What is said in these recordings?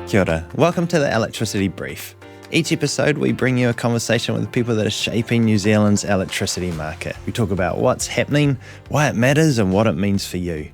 Kia ora. Welcome to the Electricity Brief. Each episode, we bring you a conversation with people that are shaping New Zealand's electricity market. We talk about what's happening, why it matters, and what it means for you.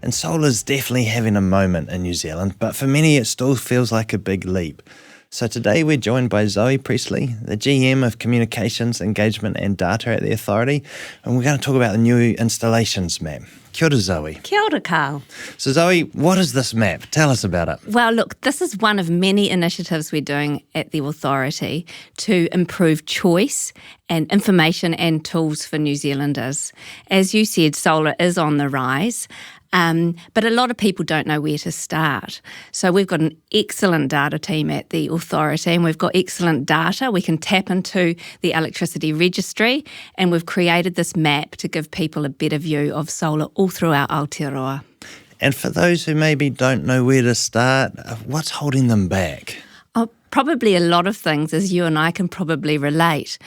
And solar's definitely having a moment in New Zealand, but for many it still feels like a big leap. So today we're joined by Zoe Priestley, the GM of Communications, Engagement and Data at the Authority, and we're going to talk about the new installations map. Kia ora, Zoe. Kia ora, Carl. So Zoe, what is this map? Tell us about it. Well, look, this is one of many initiatives we're doing at the Authority to improve choice and information and tools for New Zealanders. As you said, solar is on the rise. But a lot of people don't know where to start. So we've got an excellent data team at the Authority, and we've got excellent data. We can tap into the electricity registry, and we've created this map to give people a better view of solar all throughout Aotearoa. And for those who maybe don't know where to start, what's holding them back? Oh, probably a lot of things, as you and I can probably relate.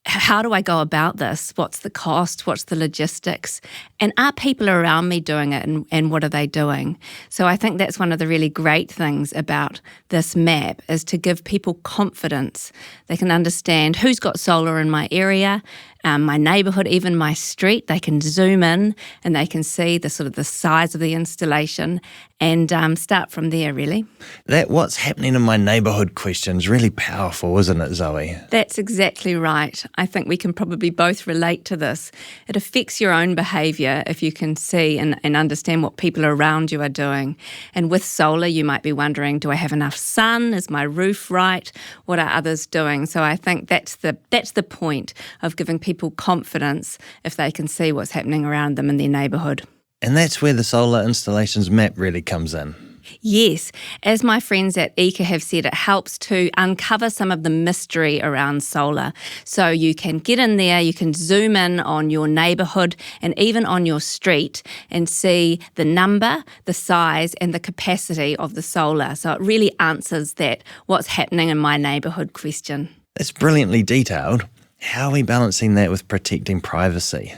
How do I go about this? What's the cost? What's the logistics? And are people around me doing it, and what are they doing? So I think that's one of the really great things about this map, is to give people confidence. They can understand who's got solar in my area, my neighbourhood, even my street. They can zoom in and they can see the sort of the size of the installation and start from there, really. That what's happening in my neighbourhood question is really powerful, isn't it, Zoe? That's exactly right. I think we can probably both relate to this. It affects your own behaviour if you can see and understand what people around you are doing. And with solar, you might be wondering, do I have enough sun? Is my roof right? What are others doing? So I think that's the point of giving people confidence if they can see what's happening around them in their neighbourhood. And that's where the solar installations map really comes in. Yes, as my friends at ECA have said, it helps to uncover some of the mystery around solar. So you can get in there, you can zoom in on your neighbourhood and even on your street and see the number, the size and the capacity of the solar. So it really answers that what's happening in my neighbourhood question. That's brilliantly detailed. How are we balancing that with protecting privacy?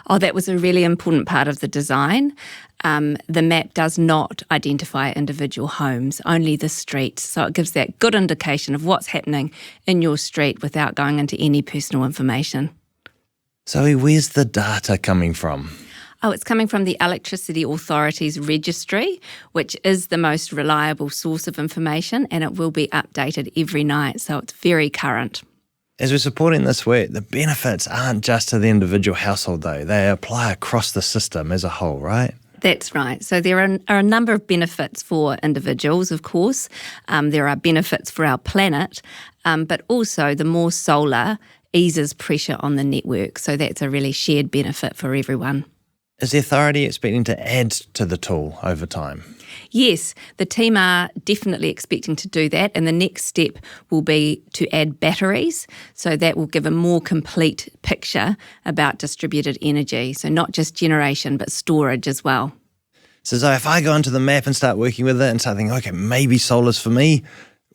Oh, that was a really important part of the design. The map does not identify individual homes, only the streets. So it gives that good indication of what's happening in your street without going into any personal information. So where's the data coming from? Oh, it's coming from the Electricity Authority's registry, which is the most reliable source of information, and it will be updated every night, so it's very current. As we're supporting this work, the benefits aren't just to the individual household though, they apply across the system as a whole, right? That's right. So there are a number of benefits for individuals, of course. There are benefits for our planet, but also the more solar eases pressure on the network. So that's a really shared benefit for everyone. Is the Authority expecting to add to the tool over time? Yes, the team are definitely expecting to do that, and the next step will be to add batteries, so that will give a more complete picture about distributed energy, so not just generation but storage as well. So if I go into the map and start working with it and start thinking, okay, maybe solar's for me,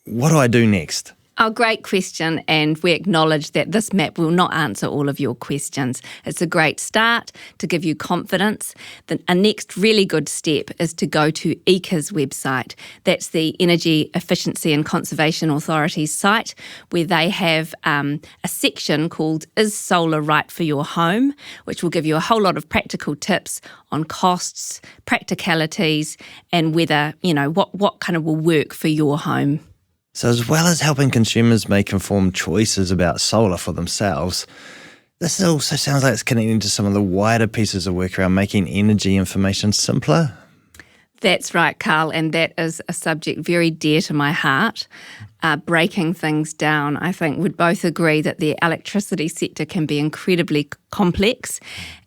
what do I do next? Oh, great question, and we acknowledge that this map will not answer all of your questions. It's a great start to give you confidence. A next really good step is to go to ECA's website. That's the Energy Efficiency and Conservation Authority's site, where they have a section called Is Solar Right for Your Home?, which will give you a whole lot of practical tips on costs, practicalities, and whether, what kind of will work for your home. So as well as helping consumers make informed choices about solar for themselves, this also sounds like it's connecting to some of the wider pieces of work around making energy information simpler. That's right, Carl, and that is a subject very dear to my heart. Breaking things down, I think we'd both agree that the electricity sector can be incredibly complex,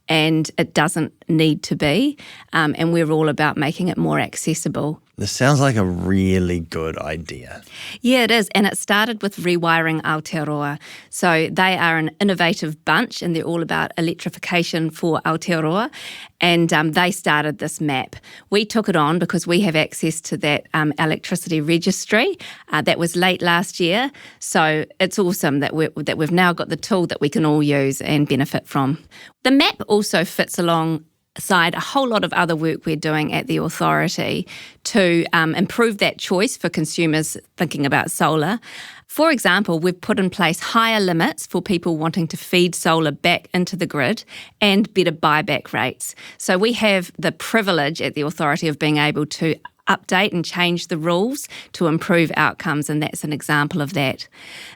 and it doesn't need to be, and we're all about making it more accessible. This sounds like a really good idea. Yeah, it is, and it started with Rewiring Aotearoa. So they are an innovative bunch, and they're all about electrification for Aotearoa, and they started this map. We took it on because we have access to that electricity registry. That was late last year, so it's awesome that we've now got the tool that we can all use and benefit from. The map also fits along alongside a whole lot of other work we're doing at the authority to improve that choice for consumers thinking about solar. For example, we've put in place higher limits for people wanting to feed solar back into the grid and better buyback rates. So we have the privilege at the authority of being able to update and change the rules to improve outcomes, and that's an example of that.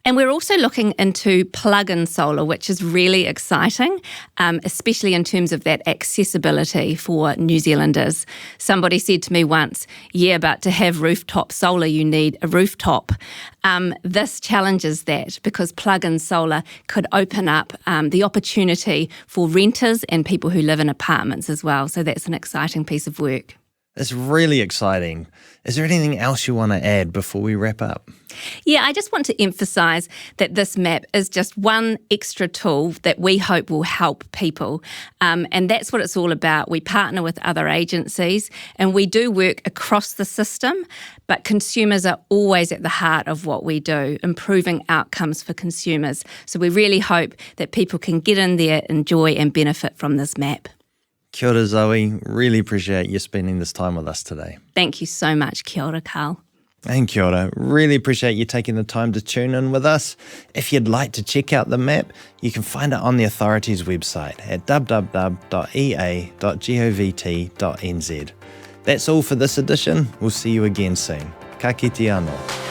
And we're also looking into plug-in solar, which is really exciting, especially in terms of that accessibility for New Zealanders. Somebody said to me once, yeah, but to have rooftop solar, you need a rooftop. This challenges that because plug-in solar could open up the opportunity for renters and people who live in apartments as well. So that's an exciting piece of work. That's really exciting. Is there anything else you want to add before we wrap up? Yeah, I just want to emphasise that this map is just one extra tool that we hope will help people. And that's what it's all about. We partner with other agencies and we do work across the system, but consumers are always at the heart of what we do, improving outcomes for consumers. So we really hope that people can get in there, enjoy and benefit from this map. Kia ora, Zoe. Really appreciate you spending this time with us today. Thank you so much. Kia ora, Carl. And kia ora. Really appreciate you taking the time to tune in with us. If you'd like to check out the map, you can find it on the authority's website at www.ea.govt.nz. That's all for this edition. We'll see you again soon. Ka kite anō.